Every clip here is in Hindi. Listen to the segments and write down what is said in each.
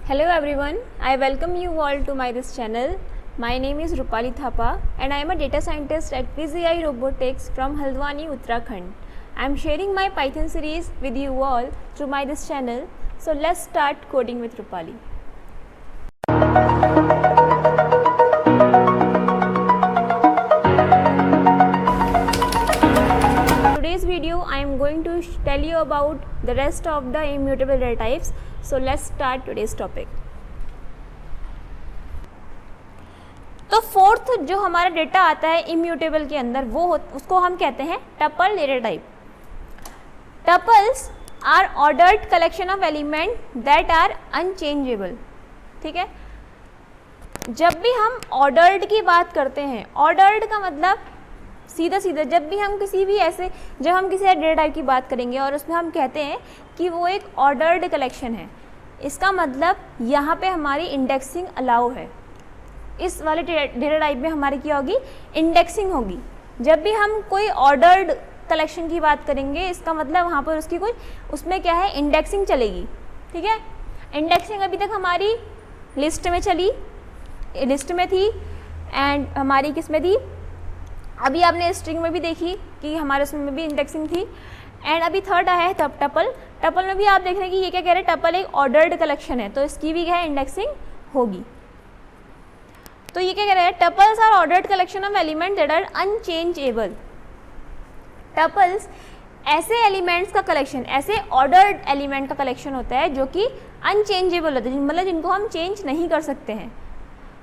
Hello everyone, I welcome you all to this channel. My name is Rupali Thapa and I am a data scientist at PZI Robotics from Haldwani, Uttarakhand. I am sharing my Python series with you all through this channel. So let's start coding with Rupali. Today's video I am going to tell you about the rest of the immutable data types. So let's start today's topic. तो फोर्थ जो हमारा डेटा आता है इम्यूटेबल के अंदर उसको हम कहते हैं tuple data type. Tuples are ordered collection of element that are unchangeable. ठीक है, जब भी हम ऑर्डर्ड की बात करते हैं, ऑर्डर्ड का मतलब सीधा जब भी हम किसी डेटा टाइप की बात करेंगे और उसमें हम कहते हैं कि वो एक ऑर्डर्ड कलेक्शन है, इसका मतलब यहाँ पे हमारी इंडेक्सिंग अलाउ है. इस वाले डेटा टाइप में हमारी क्या होगी, इंडेक्सिंग होगी. जब भी हम कोई ऑर्डर्ड कलेक्शन की बात करेंगे, इसका मतलब वहाँ पर उसमें क्या है, इंडेक्सिंग चलेगी. ठीक है, इंडेक्सिंग अभी तक हमारी लिस्ट में थी एंड हमारी किस में थी, अभी आपने स्ट्रिंग में भी देखी कि हमारे उसमें भी इंडेक्सिंग थी. एंड अभी थर्ड आया है टपल में भी आप देख रहे हैं कि ये क्या कह रहे हैं, टपल एक ऑर्डर्ड कलेक्शन है तो इसकी भी क्या है, इंडेक्सिंग होगी. तो ये क्या कह रहा है, tuples are ordered collection of element that are unchangeable. Tuples ऐसे एलिमेंट्स का कलेक्शन, ऐसे ऑर्डर्ड एलिमेंट का कलेक्शन होता है जो कि अनचेंजेबल होता है, मतलब जिनको हम चेंज नहीं कर सकते हैं,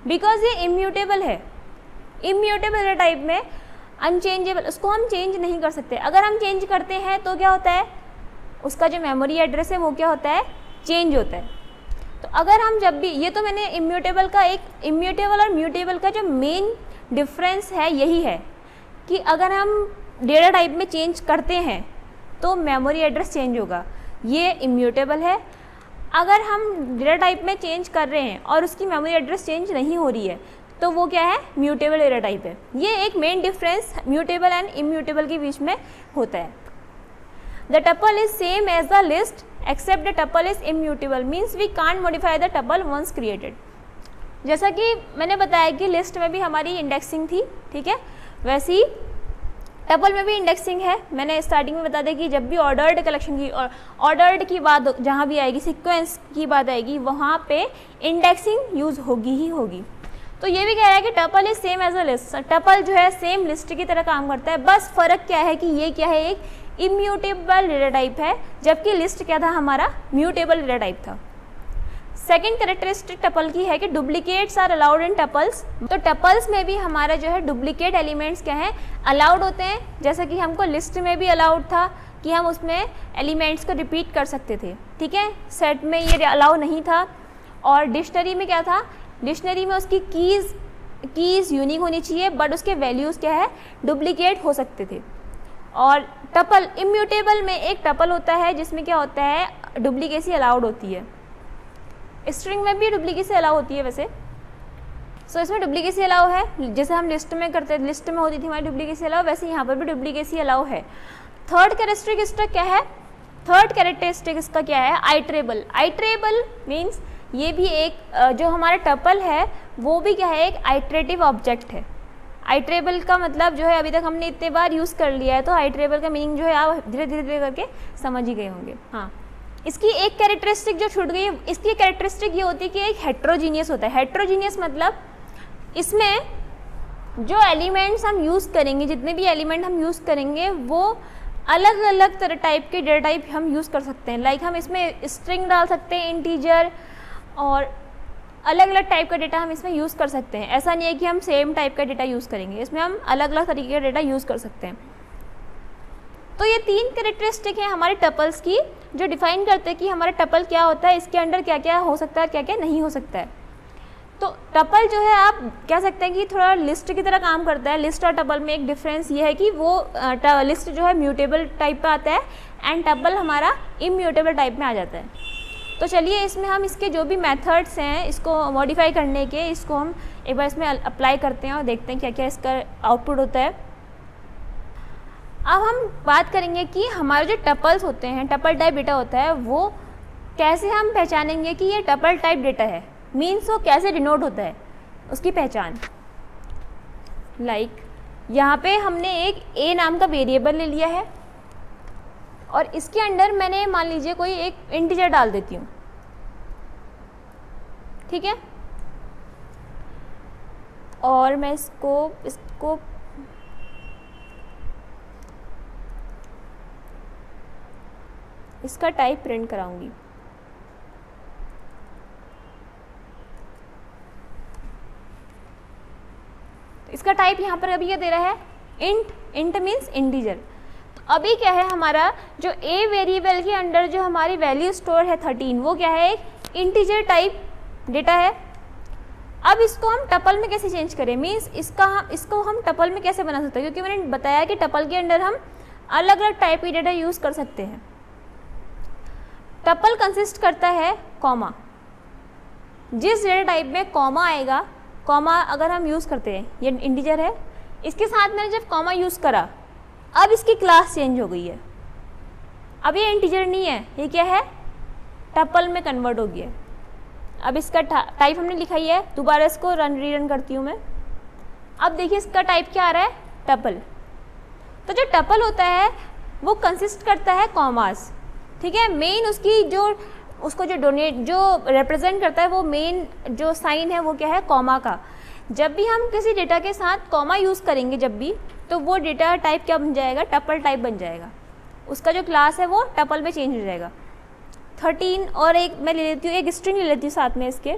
बिकॉज ये इम्यूटेबल है. इम्यूटेबल डेटा टाइप में अनचेंजेबल, उसको हम चेंज नहीं कर सकते. अगर हम चेंज करते हैं तो क्या होता है, उसका जो मेमोरी एड्रेस है वो क्या होता है, चेंज होता है. तो अगर हम जब भी, ये तो मैंने इम्यूटेबल और म्यूटेबल का जो मेन डिफरेंस है यही है कि अगर हम डेटा टाइप में चेंज करते हैं तो मेमोरी एड्रेस चेंज होगा, ये इम्यूटेबल है. अगर हम डेटा टाइप में चेंज कर रहे हैं और उसकी मेमोरी एड्रेस चेंज नहीं हो रही है तो वो क्या है, म्यूटेबल डेटा टाइप है. ये एक main difference mutable and immutable के बीच में होता है. The tuple is same as the list except the tuple is immutable, means we can't modify the tuple once created. जैसा कि मैंने बताया कि लिस्ट में भी हमारी इंडेक्सिंग थी, ठीक है, वैसे ही टपल में भी इंडेक्सिंग है. मैंने स्टार्टिंग में बता दें कि जब भी ऑर्डर्ड कलेक्शन की और ऑर्डर्ड की बात जहाँ भी आएगी, सीक्वेंस की बात आएगी, वहाँ पे इंडेक्सिंग यूज़ होगी ही होगी. तो ये भी कह रहा है कि tuple is same as a list. Tuple जो है सेम लिस्ट की तरह काम करता है, बस फर्क क्या है कि ये क्या है, एक इम्यूटेबल डेटा टाइप है, जबकि लिस्ट क्या था, हमारा म्यूटेबल डेटा टाइप था. सेकेंड कैरेक्टरिस्टिक टपल की है कि duplicates are allowed in tuples. तो टपल्स में भी हमारा जो है डुप्लीकेट एलिमेंट्स क्या है, अलाउड होते हैं. जैसा कि हमको लिस्ट में भी अलाउड था कि हम उसमें एलिमेंट्स को रिपीट कर सकते थे, ठीक है, सेट में ये अलाउ नहीं था. और डिक्शनरी में क्या था, डिक्शनरी में उसकी कीज़ यूनिक होनी चाहिए, बट उसके वैल्यूज़ क्या है, डुप्लीकेट हो सकते थे. और टपल इम्यूटेबल में एक टपल होता है जिसमें क्या होता है, डुप्लीकेसी अलाउड होती है. स्ट्रिंग में भी डुप्लीकेसी अलाउ होती है वैसे. सो इसमें डुप्लीकेसी अलाउ है, जैसे हम लिस्ट में करते हैं, लिस्ट में होती थी हमारी डुप्लीकेसी अलाउ, वैसे यहाँ पर भी डुप्लीकेसी अलाउ है. थर्ड कैरेक्टरिस्टिक क्या है, थर्ड कैरेक्टरिस्टिक इसका क्या है, आइटरेबल. आइटरेबल मीन्स ये भी एक जो हमारा टपल है वो भी क्या है, एक आइटरेटिव ऑब्जेक्ट है. आइटरेबल का मतलब जो है अभी तक हमने इतने बार यूज़ कर लिया है, तो आइटरेबल का मीनिंग जो है आप धीरे धीरे करके समझ ही गए होंगे. हाँ, इसकी एक कैरेक्टरिस्टिक जो छूट गई, इसकी कैरेक्टरिस्टिक ये होती है कि एक हेट्रोजीनियस होता है. हेट्रोजीनियस मतलब इसमें जो एलिमेंट्स हम यूज़ करेंगे, जितने भी एलिमेंट हम यूज़ करेंगे वो अलग अलग तरह टाइप के डेटा टाइप हम यूज़ कर सकते हैं. लाइक हम इसमें स्ट्रिंग डाल सकते हैं, इंटीजर, और अलग अलग टाइप का डेटा हम इसमें यूज़ कर सकते हैं. ऐसा नहीं है कि हम सेम टाइप का डेटा यूज़ करेंगे, इसमें हम अलग अलग तरीके का डेटा यूज़ कर सकते हैं. तो ये तीन कैरेक्टरिस्टिक हैं हमारे टपल्स की जो डिफाइन करते हैं कि हमारा टपल क्या होता है, इसके अंडर क्या क्या हो सकता है, क्या क्या नहीं हो सकता है. तो टपल जो है आप कह सकते हैं कि थोड़ा लिस्ट की तरह काम करता है. लिस्ट और टपल में एक डिफरेंस ये है कि वो लिस्ट जो है म्यूटेबल टाइप का आता है एंड टपल हमारा इम्यूटेबल टाइप में आ जाता है. तो चलिए इसमें हम इसके जो भी मेथड्स हैं इसको मॉडिफाई करने के, इसको हम एक बार इसमें अप्लाई करते हैं और देखते हैं क्या क्या इसका आउटपुट होता है. अब हम बात करेंगे कि हमारे जो टपल्स होते हैं, टपल टाइप डेटा होता है, वो कैसे हम पहचानेंगे कि ये टपल टाइप डेटा है, मीन्स वो कैसे डिनोट होता है उसकी पहचान। लाइक यहाँ पे हमने एक ए नाम का वेरिएबल ले लिया है और इसके अंदर मैंने मान लीजिए कोई एक इंटीजर डाल देती हूँ, ठीक है, और मैं इसको इसका टाइप प्रिंट कराऊंगी। इसका टाइप यहाँ पर अभी क्या दे रहा है, इंट मीन्स इंटीजर। तो अभी क्या है हमारा जो ए वेरिएबल के अंदर जो हमारी वैल्यू स्टोर है 13, वो क्या है, एक इंटीजर टाइप डेटा है। अब इसको हम टपल में कैसे चेंज करें, मीन्स इसको हम टपल में कैसे बना सकते हैं, क्योंकि मैंने बताया कि टपल के अंदर हम अलग अलग टाइप की डेटा यूज़ कर सकते हैं। टपल कंसिस्ट करता है कॉमा, जिस डेटा टाइप में कॉमा आएगा, कॉमा अगर हम यूज़ करते हैं, ये इंटीजर है, इसके साथ मैंने जब कॉमा यूज़ करा, अब इसकी क्लास चेंज हो गई है, अब ये इंटीजर नहीं है, ये क्या है, टपल में कन्वर्ट हो गया है। अब इसका टाइप हमने लिखा ही है, दोबारा इसको रीरन करती हूँ मैं। अब देखिए इसका टाइप क्या आ रहा है, टपल। तो जो टपल होता है वो कंसिस्ट करता है कॉमास, ठीक है। मेन उसकी उसको जो रिप्रेजेंट करता है, वो मेन जो साइन है वो क्या है, कॉमा का। जब भी हम किसी डेटा के साथ कॉमा यूज़ करेंगे जब भी, तो वो डेटा टाइप क्या बन जाएगा, टपल टाइप बन जाएगा। उसका जो क्लास है वो टपल में चेंज हो जाएगा। 13 और एक मैं ले लेती हूँ, एक स्ट्रिंग ले लेती हूँ साथ में इसके,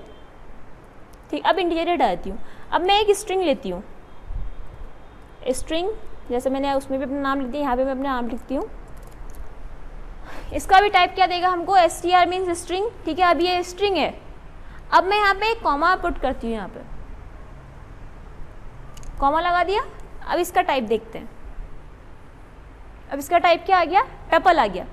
ठीक। अब इंटीजर डालती हूँ। अब मैं एक स्ट्रिंग लेती हूँ, स्ट्रिंग जैसे मैंने उसमें भी अपना नाम लिख दिया, यहाँ पे मैं अपना नाम लिखती हूँ। इसका भी टाइप क्या देगा हमको, str मीन्स स्ट्रिंग, ठीक है। अब ये स्ट्रिंग है। अब मैं यहाँ पे एक कॉमा पुट करती हूँ, यहाँ पे कॉमा लगा दिया। अब इसका टाइप देखते हैं। अब इसका टाइप क्या आ गया, टपल आ गया।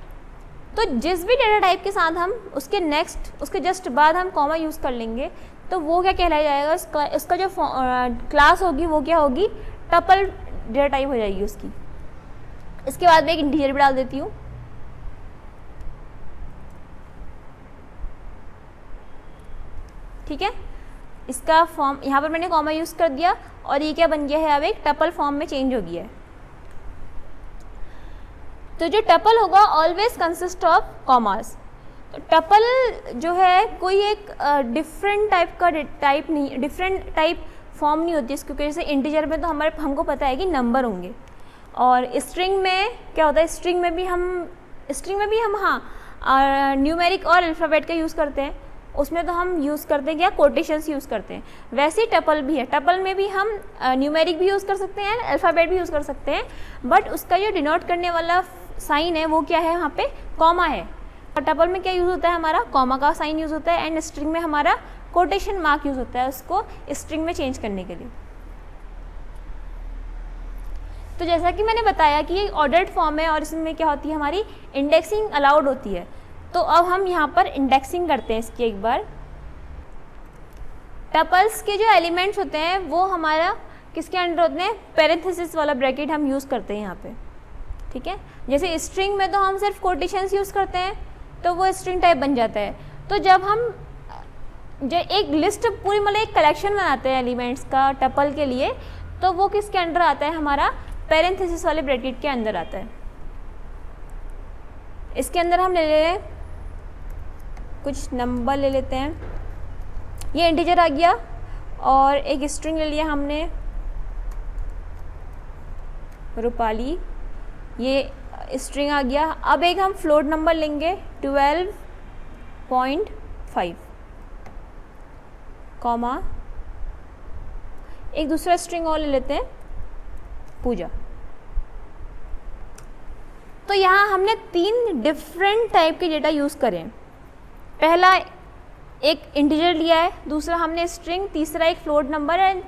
तो जिस भी डेटा टाइप के साथ हम उसके जस्ट बाद हम कॉमा यूज़ कर लेंगे, तो वो क्या कहलाया जाएगा, इसका जो क्लास होगी वो क्या होगी, टपल डेटा टाइप हो जाएगी उसकी। इसके बाद मैं एक इंटीजर भी डाल देती हूँ, ठीक है। इसका फॉर्म यहाँ पर मैंने कॉमा यूज़ कर दिया और ये क्या बन गया है, अब एक टपल फॉर्म में चेंज हो गया है। तो जो टपल होगा ऑलवेज कंसिस्ट ऑफ कॉमास। तो टपल जो है कोई एक डिफरेंट टाइप फॉर्म नहीं होती है, क्योंकि जैसे इंटीजर में तो हमको पता है कि नंबर होंगे, और स्ट्रिंग में क्या होता है, स्ट्रिंग में भी हम हाँ न्यूमेरिक और अल्फ़ाबेट का यूज़ करते हैं। उसमें तो हम यूज़ करते हैं क्या, कोटेशंस यूज़ करते हैं। वैसे ही टपल भी है, टपल में भी हम न्यूमेरिक भी यूज़ कर सकते हैं, अल्फ़ाबेट भी यूज़ कर सकते हैं, बट उसका जो डिनोट करने वाला साइन है वो क्या है, यहाँ पे कॉमा है। और टपल में क्या यूज़ होता है, हमारा कॉमा का साइन यूज़ होता है, एंड स्ट्रिंग में हमारा कोटेशन मार्क यूज़ होता है उसको स्ट्रिंग में चेंज करने के लिए। तो जैसा कि मैंने बताया कि ये ऑर्डर्ड फॉर्म है और इसमें क्या होती है, हमारी इंडेक्सिंग अलाउड होती है। तो अब हम यहाँ पर इंडेक्सिंग करते हैं इसकी एक बार। टपल्स के जो एलिमेंट्स होते हैं वो हमारा किसके अंडर होते हैं, पैरेंथेसिस वाला ब्रैकेट हम यूज़ करते हैं यहाँ पे, ठीक है। जैसे स्ट्रिंग में तो हम सिर्फ कोटेशंस यूज़ करते हैं, तो वो स्ट्रिंग टाइप बन जाता है। तो जब हम जो एक लिस्ट पूरी मतलब एक कलेक्शन बनाते हैं एलिमेंट्स का टपल के लिए, तो वो किसके अंडर आता है, हमारा पैरेंथेसिस वाले ब्रैकेट के अंदर आता है। इसके अंदर हम ले लें कुछ नंबर ले लेते हैं, ये इंटीजर आ गया, और एक स्ट्रिंग ले लिया हमने रूपाली, ये स्ट्रिंग आ गया। अब एक हम फ्लोट नंबर लेंगे 12.5 कॉमा, एक दूसरा स्ट्रिंग और ले लेते हैं पूजा। तो यहाँ हमने 3 डिफरेंट टाइप के डेटा यूज़ करें। पहला एक इंटीजर लिया है, दूसरा हमने स्ट्रिंग, तीसरा एक फ्लोट नंबर, एंड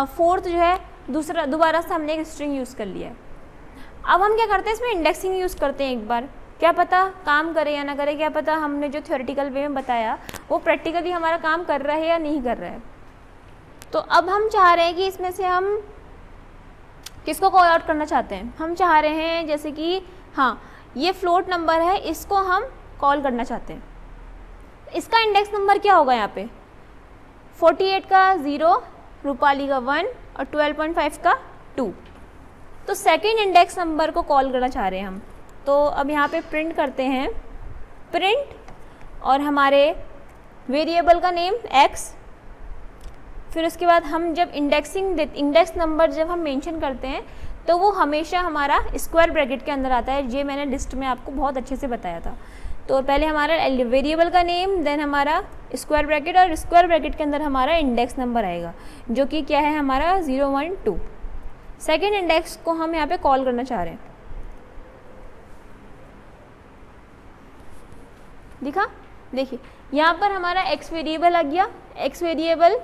फोर्थ जो है दोबारा से हमने एक स्ट्रिंग यूज़ कर लिया है। अब हम क्या करते हैं, इसमें इंडेक्सिंग यूज़ करते हैं एक बार, क्या पता काम करे या ना करे, क्या पता हमने जो थ्योरेटिकल वे में बताया वो प्रैक्टिकली हमारा काम कर रहा है या नहीं कर रहा है। तो अब हम चाह रहे हैं कि इसमें से हम किसको कॉल आउट करना चाहते हैं, हम चाह रहे हैं जैसे कि हाँ ये फ्लोट नंबर है, इसको हम कॉल करना चाहते हैं। इसका इंडेक्स नंबर क्या होगा यहाँ पे, 48 का 0, रूपाली का 1 और 12.5 का 2। तो सेकेंड इंडेक्स नंबर को कॉल करना चाह रहे हैं हम। तो अब यहाँ पे प्रिंट करते हैं, प्रिंट और हमारे वेरिएबल का नेम x, फिर उसके बाद हम जब इंडेक्स नंबर जब हम मेंशन करते हैं तो वो हमेशा हमारा स्क्वायर ब्रैकेट के अंदर आता है। ये मैंने लिस्ट में आपको बहुत अच्छे से बताया था। तो पहले हमारा वेरिएबल का नेम, देन हमारा स्क्वायर ब्रैकेट, और स्क्वायर ब्रैकेट के अंदर हमारा इंडेक्स नंबर आएगा जो कि क्या है हमारा 0, 1, 2। सेकेंड इंडेक्स को हम यहाँ पे कॉल करना चाह रहे हैं। दिखा, देखिए यहाँ पर हमारा x वेरिएबल आ गया, x वेरिएबल,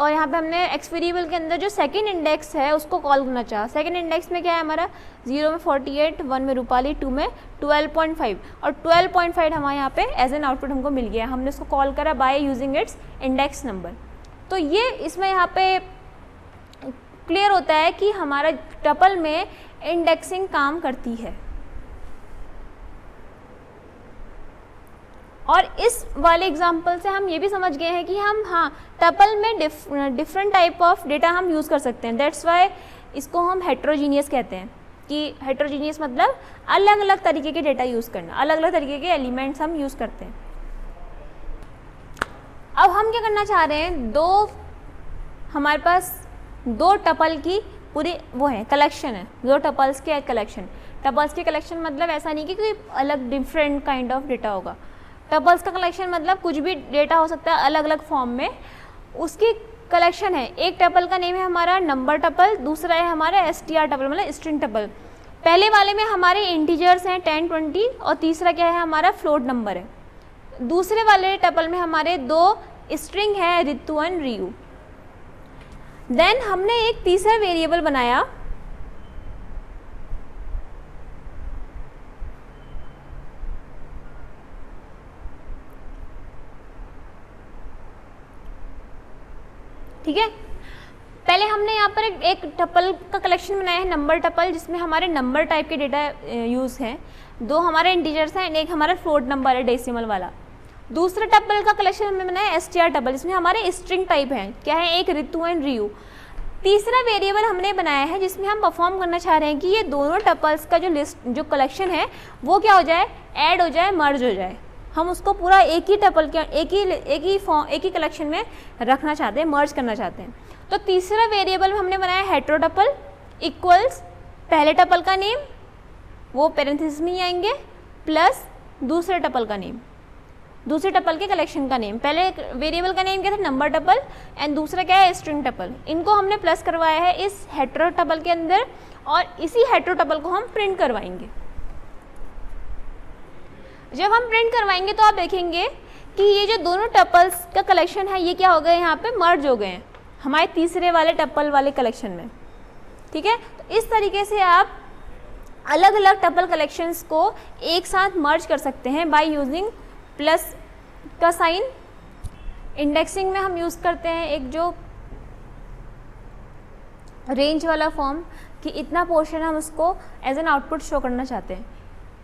और यहाँ पे हमने x वेरिएबल के अंदर जो सेकेंड इंडेक्स है उसको कॉल करना चाहा। सेकेंड इंडेक्स में क्या है हमारा, 0 में 48, 1 में रूपाली, 2 में 12.5, और 12.5 हमारे यहाँ पे एज एन आउटपुट हमको मिल गया। हमने उसको कॉल करा by using its index number. तो ये इसमें यहाँ पे क्लियर होता है कि हमारा टपल में इंडेक्सिंग काम करती है। और इस वाले एग्जाम्पल से हम ये भी समझ गए हैं कि हम टपल में डिफरेंट टाइप ऑफ डेटा हम यूज़ कर सकते हैं। दैट्स वाई इसको हम हेट्रोजीनियस कहते हैं, कि हेट्रोजीनियस मतलब अलग अलग तरीके के डेटा यूज़ करना, अलग अलग तरीके के एलिमेंट्स हम यूज़ करते हैं। अब हम क्या करना चाह रहे हैं, हमारे पास 2 टपल की पूरी वो है कलेक्शन है, 2 टपल्स के कलेक्शन। टपल्स के कलेक्शन मतलब ऐसा नहीं कि कोई अलग डिफरेंट काइंड ऑफ डेटा होगा। टपल्स का कलेक्शन मतलब कुछ भी डेटा हो सकता है अलग अलग फॉर्म में, उसकी कलेक्शन है। एक टपल का नेम है हमारा नंबर टपल, दूसरा है हमारा str टपल मतलब स्ट्रिंग टपल। पहले वाले में हमारे इंटीजर्स हैं 10, 20, और तीसरा क्या है हमारा फ्लोट नंबर है। दूसरे वाले टपल में हमारे 2 स्ट्रिंग है, रितु और रियू। देन हमने एक तीसरा वेरिएबल बनाया, ठीक है। पहले हमने यहाँ पर एक टपल का कलेक्शन बनाया है नंबर टपल, जिसमें हमारे नंबर टाइप के डेटा यूज़ हैं। 2 हमारे इंटीजर्स हैं, एक हमारा फ्लोट नंबर है डेसिमल वाला। दूसरा टपल का कलेक्शन हमने बनाया str टपल, जिसमें हमारे स्ट्रिंग टाइप हैं, क्या है, एक रितु एंड रियू। तीसरा वेरिएबल हमने बनाया है जिसमें हम परफॉर्म करना चाह रहे हैं कि ये दोनों टपल्स का जो कलेक्शन है वो क्या हो जाए, ऐड हो जाए, मर्ज हो जाए। हम उसको पूरा एक ही टपल के एक ही कलेक्शन में रखना चाहते हैं, मर्ज करना चाहते हैं। तो तीसरा वेरिएबल हमने बनाया हेट्रो टपल इक्वल्स पहले टपल का नेम, वो पैरेंथेसिस में ही आएंगे, प्लस दूसरे टपल का नेम, दूसरे टपल के कलेक्शन का नेम। पहले वेरिएबल का नेम क्या था, नंबर टपल, एंड दूसरा क्या है, स्ट्रिंग टपल। इनको हमने प्लस करवाया है इस हेट्रो टपल के अंदर, और इसी हेट्रो टपल को हम प्रिंट करवाएंगे। जब हम प्रिंट करवाएंगे तो आप देखेंगे कि ये जो दोनों टपल्स का कलेक्शन है ये क्या हो गए, यहाँ पे मर्ज हो गए हैं हमारे तीसरे वाले टपल वाले कलेक्शन में, ठीक है। तो इस तरीके से आप अलग अलग टपल कलेक्शंस को एक साथ मर्ज कर सकते हैं बाय यूजिंग प्लस का साइन। इंडेक्सिंग में हम यूज़ करते हैं एक जो रेंज वाला फॉर्म, कि इतना पोर्शन हम उसको एज एन आउटपुट शो करना चाहते हैं।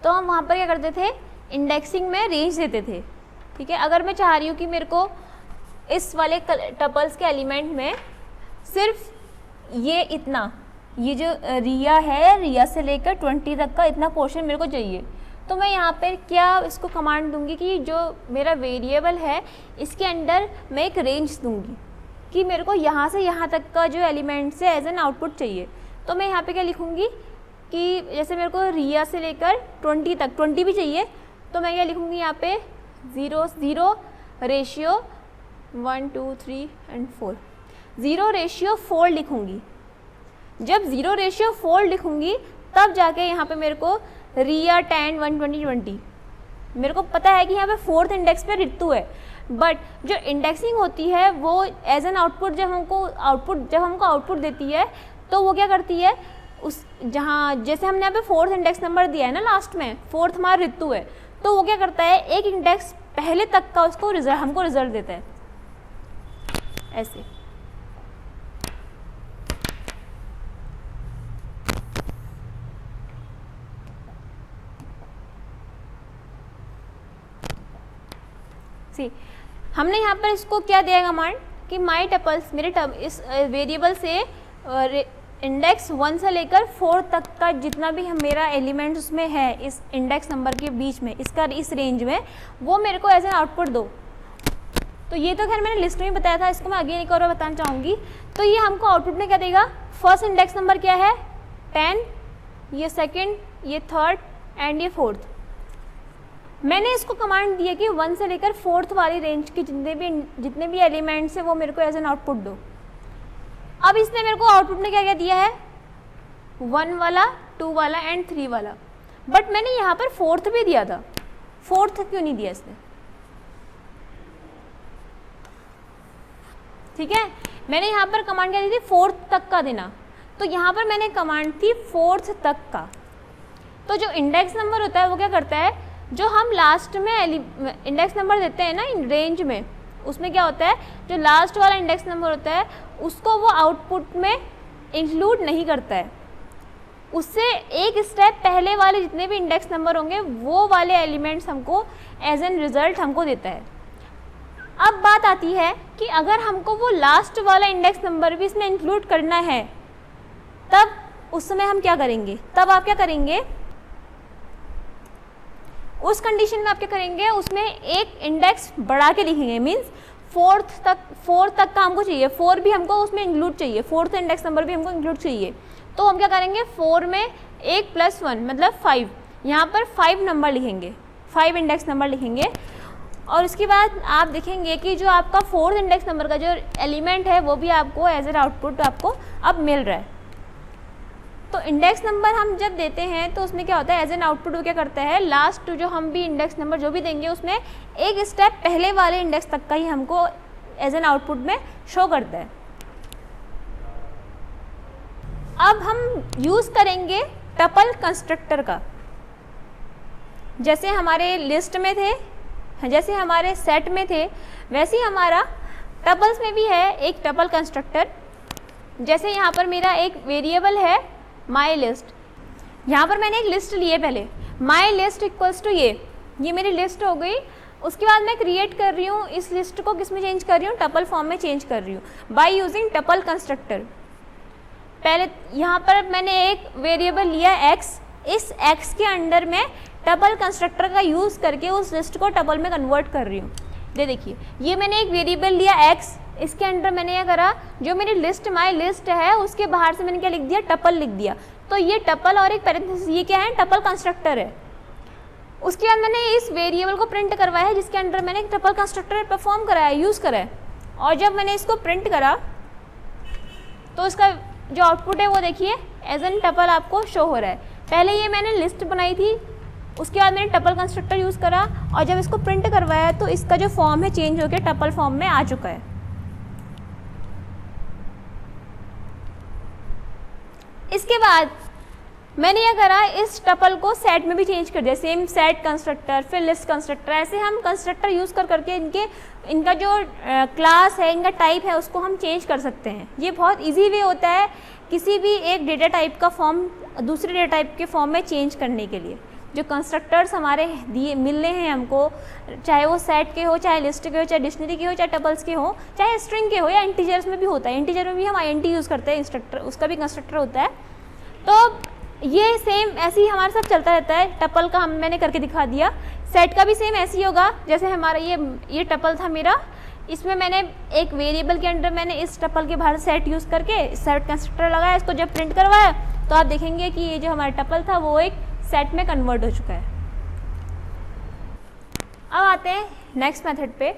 तो हम वहाँ पर क्या करते थे, इंडेक्सिंग में रेंज देते थे, ठीक है। अगर मैं चाह रही हूँ कि मेरे को इस वाले टपल्स के एलिमेंट में सिर्फ ये इतना, ये जो रिया है, रिया से लेकर 20 तक का इतना पोर्शन मेरे को चाहिए, तो मैं यहाँ पर क्या इसको कमांड दूंगी कि जो मेरा वेरिएबल है इसके अंदर मैं एक रेंज दूंगी कि मेरे को यहाँ से यहाँ तक का जो एलिमेंट्स है एज एन आउटपुट चाहिए। तो मैं यहाँ पे क्या लिखूँगी कि जैसे मेरे को रिया से लेकर 20 तक 20 भी चाहिए, तो मैं क्या लिखूँगी यहाँ पे 0, 0 रेशियो 1, 2, 3 एंड 4, 0 रेशियो 4 लिखूँगी। जब 0 रेशियो 4 लिखूँगी तब जाके यहाँ पे मेरे को रिया 10, 1, 20, 20, मेरे को पता है कि यहाँ पे 4th इंडेक्स पे रितु है। बट जो इंडेक्सिंग होती है वो एज एन आउटपुट जब हमको आउटपुट देती है तो वो क्या करती है, उस जहाँ जैसे हमने यहाँ पे 4th इंडेक्स नंबर दिया है ना, लास्ट में 4th हमारा रितु है, तो वो क्या करता है एक इंडेक्स पहले तक का उसको हमको रिजल्ट देता है ऐसे। सी हमने यहाँ पर इसको क्या दिया कमांड कि माई टपल्स, मेरे इस वेरिएबल से इंडेक्स 1 से लेकर 4 तक का जितना भी मेरा एलिमेंट उसमें है इस इंडेक्स नंबर के बीच में, इसका इस रेंज में, वो मेरे को एज एन आउटपुट दो। तो ये तो खैर मैंने लिस्ट में बताया था, इसको मैं अगेन एक और बताना चाहूँगी। तो ये हमको आउटपुट में क्या देगा, फर्स्ट इंडेक्स नंबर क्या है 10, ये सेकंड, ये थर्ड एंड ये फोर्थ। मैंने इसको कमांड दी है कि 1 से लेकर 4th वाली रेंज के जितने भी एलिमेंट्स हैं वो मेरे को एज एन आउटपुट दो। अब इसने मेरे को आउटपुट में क्या क्या दिया है, 1 वाला, 2 वाला एंड 3 वाला, बट मैंने यहाँ पर 4th भी दिया था, 4th क्यों नहीं दिया इसने? ठीक है, मैंने यहाँ पर कमांड क्या दी थी 4th तक का देना, तो यहाँ पर मैंने कमांड थी 4th तक का। तो जो इंडेक्स नंबर होता है वो क्या करता है, जो हम लास्ट में इंडेक्स नंबर देते हैं ना इन रेंज में, उसमें क्या होता है, जो लास्ट वाला इंडेक्स नंबर होता है उसको वो आउटपुट में इंक्लूड नहीं करता है, उससे एक स्टेप पहले वाले जितने भी इंडेक्स नंबर होंगे वो वाले एलिमेंट्स हमको एज एन रिजल्ट हमको देता है। अब बात आती है कि अगर हमको वो लास्ट वाला इंडेक्स नंबर भी इसमें इंक्लूड करना है, तब उस समय हम क्या करेंगे, तब आप क्या करेंगे, उस कंडीशन में आप क्या करेंगे, उसमें एक इंडेक्स बढ़ा के लिखेंगे। मीन्स 4 तक का हमको चाहिए, 4 भी हमको उसमें इंक्लूड चाहिए, 4th इंडेक्स नंबर भी हमको इंक्लूड चाहिए। तो हम क्या करेंगे, 4 में 1 + 1 मतलब 5, यहाँ पर 5 नंबर लिखेंगे, 5 इंडेक्स नंबर लिखेंगे। और उसके बाद आप देखेंगे कि जो आपका 4th इंडेक्स नंबर का जो एलिमेंट है वो भी आपको एज एन आउटपुट आपको अब मिल रहा है। तो इंडेक्स नंबर हम जब देते हैं तो उसमें क्या होता है, एज एन आउटपुट वो क्या करता है, लास्ट जो हम भी इंडेक्स नंबर जो भी देंगे उसमें एक स्टेप पहले वाले इंडेक्स तक का ही हमको एज एन आउटपुट में शो करता है। अब हम यूज़ करेंगे टपल कंस्ट्रक्टर का। जैसे हमारे लिस्ट में थे, जैसे हमारे सेट में थे, वैसे ही हमारा टपल्स में भी है एक टपल कंस्ट्रक्टर। जैसे यहाँ पर मेरा एक वेरिएबल है माई लिस्ट, यहाँ पर मैंने एक लिस्ट ली है, पहले माई लिस्ट इक्वल्स टू ये मेरी लिस्ट हो गई। उसके बाद मैं क्रिएट कर रही हूँ, इस लिस्ट को किस में चेंज कर रही हूँ, टपल फॉर्म में चेंज कर रही हूँ बाय यूजिंग टपल कंस्ट्रक्टर। पहले यहाँ पर मैंने एक वेरिएबल लिया x, इस x के अंडर में टपल कंस्ट्रक्टर का यूज़ करके उस लिस्ट को टपल में कन्वर्ट कर रही हूँ। ये देखिए, ये मैंने एक वेरिएबल लिया x, इसके अंडर मैंने क्या करा, जो मेरी लिस्ट माई लिस्ट है उसके बाहर से मैंने क्या लिख दिया, टपल लिख दिया। तो ये टपल और एक पैरेंथेसिस, ये क्या है, टपल कंस्ट्रक्टर है। उसके बाद मैंने इस वेरिएबल को प्रिंट करवाया है जिसके अंडर मैंने एक टपल कंस्ट्रक्टर परफॉर्म कराया, यूज़ करा है। और जब मैंने इसको प्रिंट करा तो इसका जो आउटपुट है वो देखिए एज एन टपल आपको शो हो रहा है। पहले ये मैंने लिस्ट बनाई थी, उसके बाद मैंने टपल कंस्ट्रक्टर यूज़ करा और जब इसको प्रिंट करवाया तो इसका जो फॉर्म है चेंज होकर टपल फॉर्म में आ चुका है। इसके बाद मैंने यह करा, इस टपल को सेट में भी चेंज कर दिया, सेम सेट कंस्ट्रक्टर, फिर लिस्ट कंस्ट्रक्टर, ऐसे हम कंस्ट्रक्टर यूज़ कर करके इनका जो क्लास है, इनका टाइप है, उसको हम चेंज कर सकते हैं। ये बहुत इजी वे होता है किसी भी एक डेटा टाइप का फॉर्म दूसरे डेटा टाइप के फॉर्म में चेंज करने के लिए। जो कंस्ट्रक्टर्स हमारे दिए मिल रहे हैं हमको, चाहे वो सेट के हो, चाहे लिस्ट के हो, चाहे डिक्शनरी के हो, चाहे टपल्स के हो, चाहे स्ट्रिंग के हो, या इंटीजर्स में भी होता है, इंटीजर में भी हम INT यूज़ करते हैं, इंस्ट्रक्टर उसका भी कंस्ट्रक्टर होता है। तो ये सेम ऐसे ही हमारे साथ चलता रहता है। टपल का मैंने करके दिखा दिया, सेट का भी सेम ऐसे ही होगा। जैसे हमारा ये टपल था मेरा, इसमें मैंने एक वेरिएबल के अंडर मैंने इस टपल के बाहर सेट यूज़ करके सेट कंस्ट्रक्टर लगाया, इसको जब प्रिंट करवाया तो आप देखेंगे कि ये जो हमारा टपल था वो एक सेट में कन्वर्ट हो चुका है। अब आते हैं नेक्स्ट मेथड पे।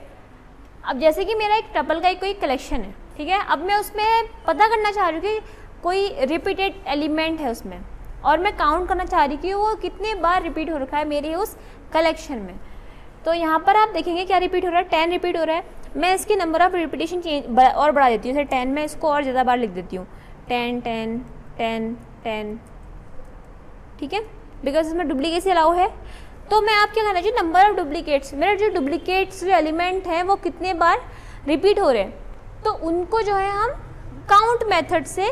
अब जैसे कि मेरा एक टपल का कोई कलेक्शन है, ठीक है, अब मैं उसमें पता करना चाह रही हूँ कि कोई रिपीटेड एलिमेंट है उसमें, और मैं काउंट करना चाह रही हूँ कि वो कितने बार रिपीट हो रखा है मेरे उस कलेक्शन में। तो यहाँ पर आप देखेंगे क्या रिपीट हो रहा है, 10 रिपीट हो रहा है। मैं इसकी नंबर ऑफ रिपीटेशन और बढ़ा देती हूँ, जैसे 10 में इसको और ज़्यादा बार लिख देती हूँ, 10 10 10 10, ठीक है, बिकॉज इसमें डुप्लीकेसी अलाउ है। तो मैं आप क्या कहना चाहिए, नंबर ऑफ डुप्लीकेट्स, मेरे जो डुप्लीकेट्स जो एलिमेंट हैं वो कितने बार रिपीट हो रहे हैं, तो उनको जो है हम काउंट मेथड से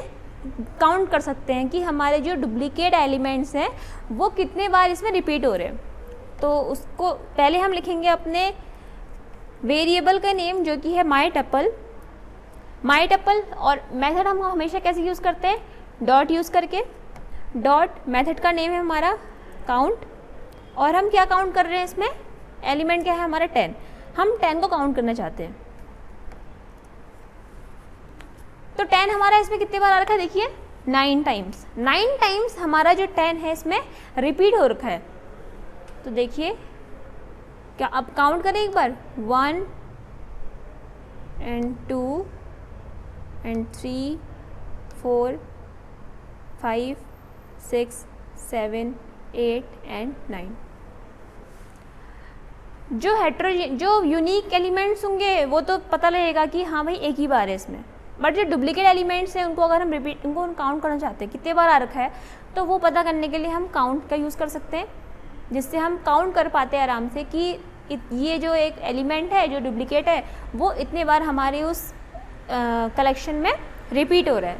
काउंट कर सकते हैं कि हमारे जो डुप्लीकेट एलिमेंट्स हैं वो कितने बार इसमें रिपीट हो रहे हैं। तो उसको पहले हम लिखेंगे अपने वेरिएबल का नेम जो कि है माई टपल, और मेथड हम हमेशा कैसे यूज़ करते हैं, डॉट यूज़ करके। डॉट मेथड का नेम है हमारा काउंट, और हम क्या काउंट कर रहे हैं इसमें, एलिमेंट क्या है हमारा 10, हम 10 को काउंट करना चाहते हैं। तो 10 हमारा इसमें कितने बार आ रखा है, देखिए 9 टाइम्स। 9 टाइम्स हमारा जो 10 है इसमें रिपीट हो रखा है। तो देखिए क्या, अब काउंट करें एक बार, 1 and 2 and 3 4 5 6 7 8 and 9। जो यूनिक एलिमेंट्स होंगे वो तो पता लगेगा कि हाँ भाई एक ही बार है इसमें, बट जो डुप्लीकेट एलिमेंट्स हैं उनको अगर हम उनको काउंट करना चाहते हैं कितने बार आ रखा है, तो वो पता करने के लिए हम काउंट का यूज़ कर सकते हैं, जिससे हम काउंट कर पाते हैं आराम से कि ये जो एक एलिमेंट है जो डुप्लीकेट है वो इतने बार हमारे उस कलेक्शन में रिपीट हो रहा है।